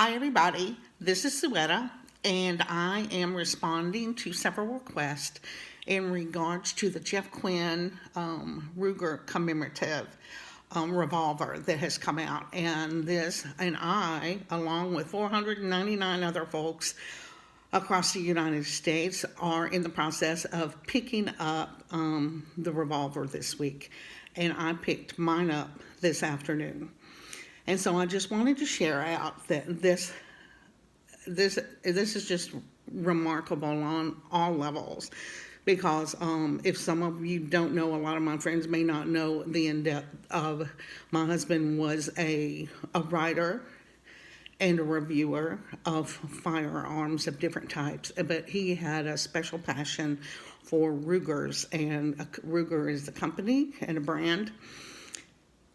Hi, everybody. This is Souette, and I am responding to several requests in regards to the Jeff Quinn Ruger Commemorative Revolver that has come out. And I, along with 499 other folks across the United States, are in the process of picking up the revolver this week. And I picked mine up this afternoon. And so I just wanted to share out that this is just remarkable on all levels, because if some of you don't know, a lot of my friends may not know the in-depth of my husband was a writer and a reviewer of firearms of different types, but he had a special passion for Rugers, and Ruger is a company and a brand.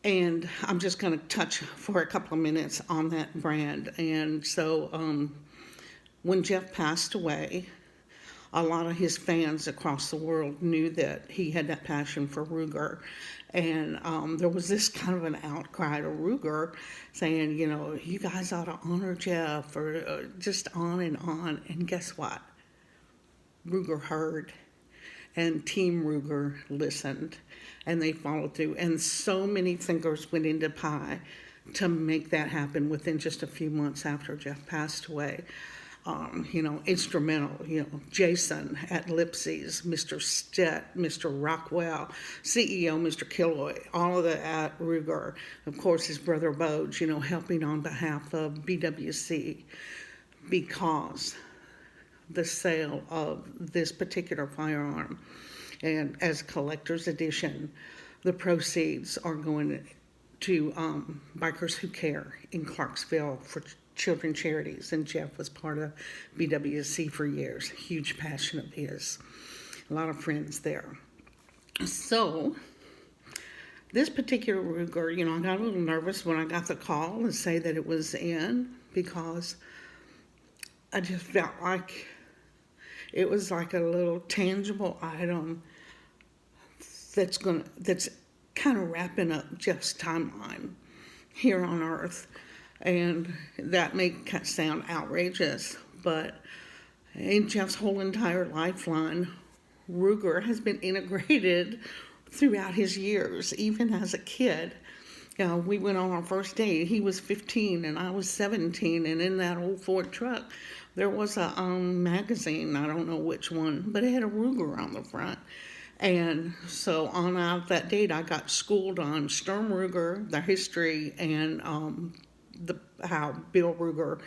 And I'm just going to touch for a couple of minutes on that brand. And so when Jeff passed away, a lot of his fans across the world knew that he had that passion for Ruger. And there was this kind of an outcry to Ruger saying, you guys ought to honor Jeff, or just on and on. And guess what? Ruger heard. And Team Ruger listened, and they followed through. And so many fingers went into pie to make that happen within just a few months after Jeff passed away. Instrumental, Jason at Lipsey's, Mr. Stitt, Mr. Rockwell, CEO, Mr. Killoy, all of that at Ruger. Of course, his brother Boge, helping on behalf of BWC, because the sale of this particular firearm, and as collector's edition, the proceeds are going to Bikers Who Care in Clarksville for children charities, and Jeff was part of BWC for years. Huge passion of his. A lot of friends there. So this particular Ruger, I got a little nervous when I got the call and say that it was in, because I just felt like it was like a little tangible item that's kind of wrapping up Jeff's timeline here on Earth. And that may sound outrageous, but in Jeff's whole entire lifeline, Ruger has been integrated throughout his years, even as a kid. We went on our first date. He was 15 and I was 17, and in that old Ford truck, there was a magazine, I don't know which one, but it had a Ruger on the front. And so on out that date, I got schooled on Sturm Ruger, the history, and how Bill Ruger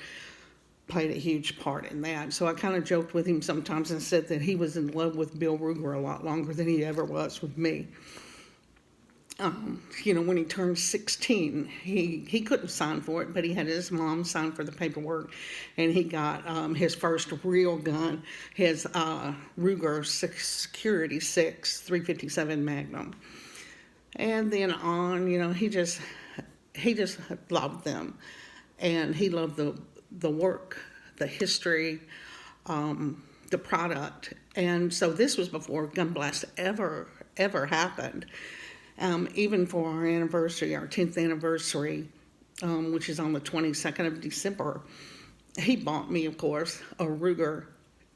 played a huge part in that. So I kind of joked with him sometimes and said that he was in love with Bill Ruger a lot longer than he ever was with me. When he turned 16, he couldn't sign for it, but he had his mom sign for the paperwork, and he got his first real gun, his Ruger Security 6 357 Magnum. And then on, he just loved them, and he loved the work, the history, the product. And so this was before Gun Blast ever happened. Even for our anniversary, our 10th anniversary, which is on the 22nd of December, he bought me, of course, a Ruger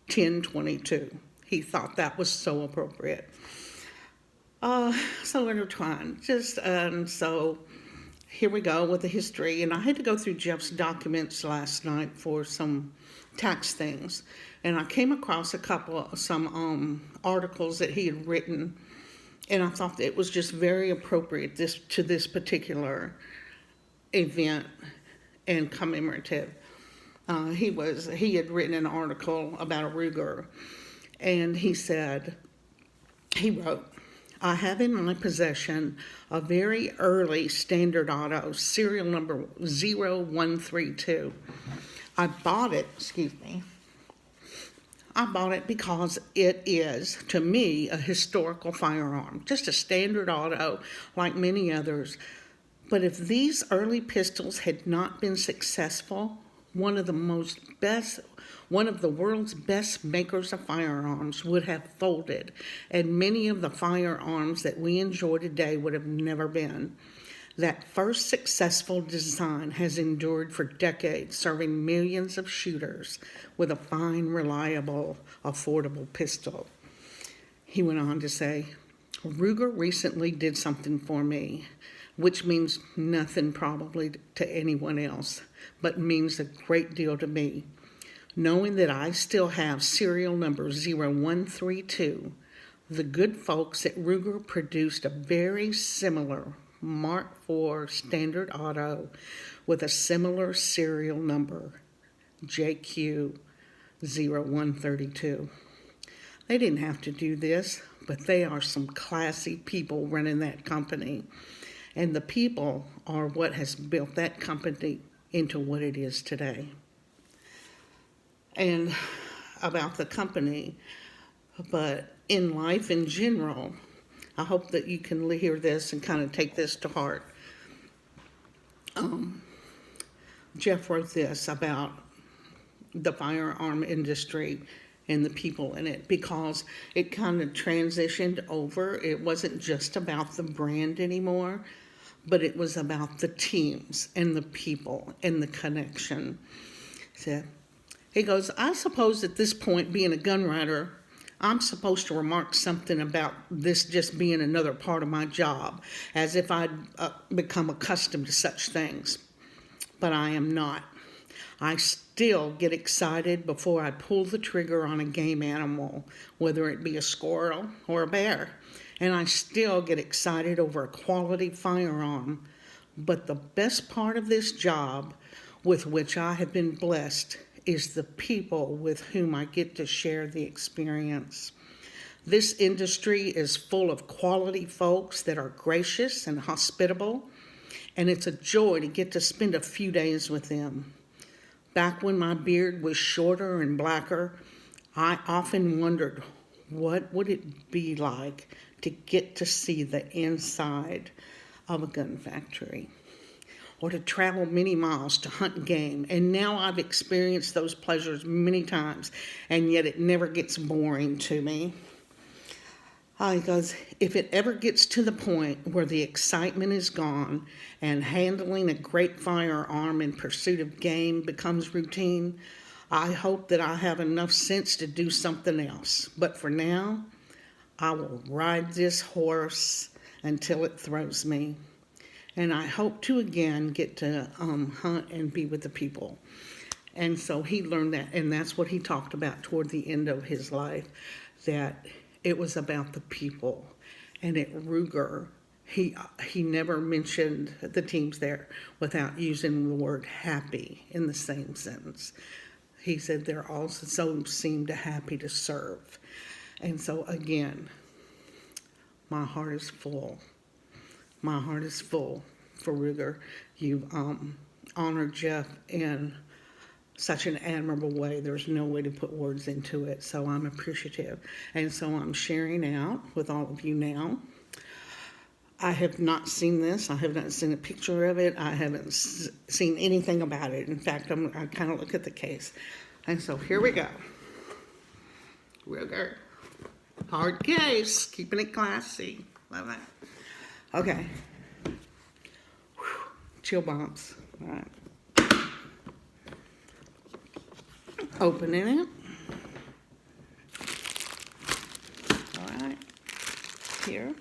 1022. He thought that was so appropriate. So intertwined. So here we go with the history. And I had to go through Jeff's documents last night for some tax things. And I came across some articles that he had written, and I thought that it was just very appropriate to this particular event and commemorative. He had written an article about a Ruger, and he wrote, "I have in my possession a very early Standard Auto, serial number 0132. I bought it because it is, to me, a historical firearm, just a standard auto like many others. But if these early pistols had not been successful, one of the world's best makers of firearms would have folded, and many of the firearms that we enjoy today would have never been. That first successful design has endured for decades, serving millions of shooters with a fine, reliable, affordable pistol. He went on to say, Ruger recently did something for me, which means nothing probably to anyone else, but means a great deal to me. Knowing that I still have serial number 0132, the good folks at Ruger produced a very similar Mark IV Standard Auto with a similar serial number, JQ0132. They didn't have to do this, but they are some classy people running that company. And the people are what has built that company into what it is today. And about the company, but in life in general, I hope that you can hear this and kind of take this to heart. Jeff wrote this about the firearm industry and the people in it because it kind of transitioned over. It wasn't just about the brand anymore, but it was about the teams and the people and the connection. So he goes, I suppose at this point, being a gun writer, I'm supposed to remark something about this just being another part of my job, as if I'd become accustomed to such things. But I am not. I still get excited before I pull the trigger on a game animal, whether it be a squirrel or a bear. And I still get excited over a quality firearm. But the best part of this job, with which I have been blessed, is the people with whom I get to share the experience. This industry is full of quality folks that are gracious and hospitable, and it's a joy to get to spend a few days with them. Back when my beard was shorter and blacker, I often wondered what would it be like to get to see the inside of a gun factory, or to travel many miles to hunt game. And now I've experienced those pleasures many times, and yet it never gets boring to me. Because if it ever gets to the point where the excitement is gone and handling a great firearm in pursuit of game becomes routine, I hope that I have enough sense to do something else. But for now, I will ride this horse until it throws me. And I hope to again get to hunt and be with the people. And so he learned that, and that's what he talked about toward the end of his life, that it was about the people. And at Ruger, he never mentioned the teams there without using the word happy in the same sentence. He said they're also so seem to happy to serve. And so again, my heart is full. My heart is full for Ruger. You've honored Jeff in such an admirable way. There's no way to put words into it. So I'm appreciative. And so I'm sharing out with all of you now. I have not seen this. I have not seen a picture of it. I haven't seen anything about it. In fact, I kind of look at the case. And so here we go. Ruger. Hard case. Keeping it classy. Love that. Okay. Whew. Chill bumps. All right. Opening it. All right. Here.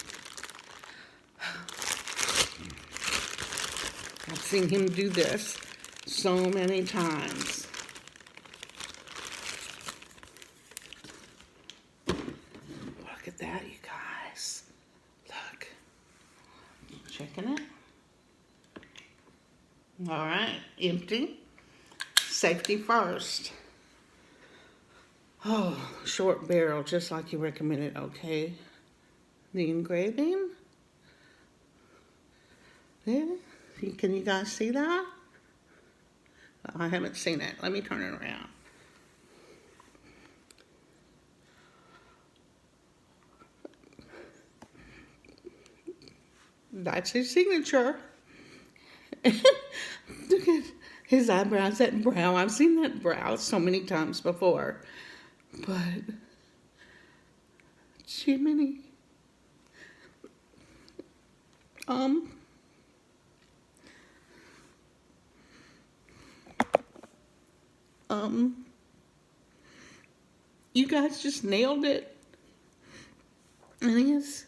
I've seen him do this so many times. Look at that, you guys. Look. Checking it. All right, empty. Safety first. Oh, short barrel, just like you recommended. Okay. The engraving. Yeah. Can you guys see that? I haven't seen it. Let me turn it around. That's his signature. Look at his eyebrows, that brow. I've seen that brow so many times before. But, Jiminy. You guys just nailed it. And his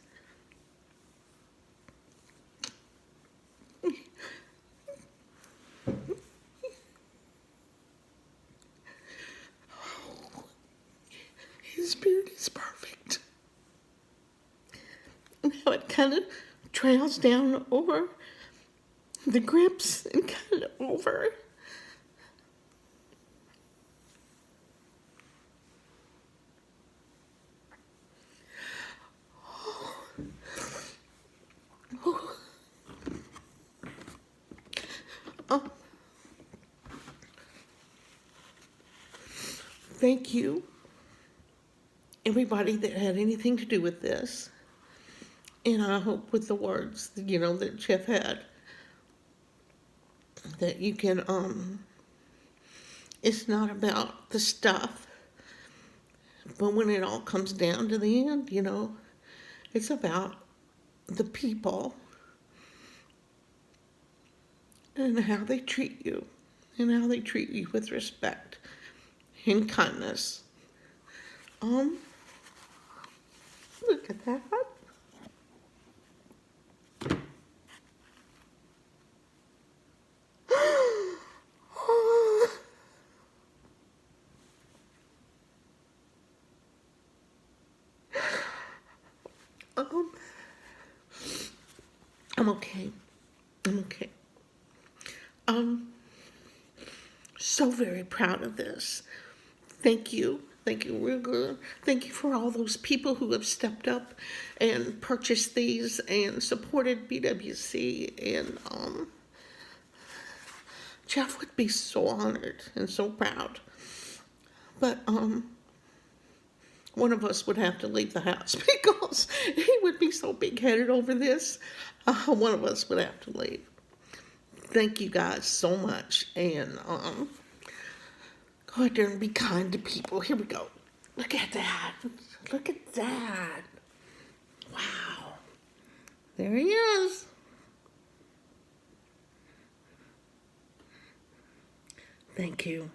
spirit is perfect. And how it kind of trails down over the grips and kind of over. Thank you, everybody that had anything to do with this. And I hope with the words, that Jeff had, that you can, it's not about the stuff, but when it all comes down to the end, it's about the people and how they treat you, and how they treat you with respect and kindness. Look at that. I'm okay. I'm okay. So very proud of this. Thank you. Thank you, Ruger. Thank you for all those people who have stepped up and purchased these and supported BWC. And Jeff would be so honored and so proud. But one of us would have to leave the house because he would be so big-headed over this. One of us would have to leave. Thank you guys so much. And go out there and be kind to people. Here we go. Look at that. Look at that. Wow. There he is. Thank you.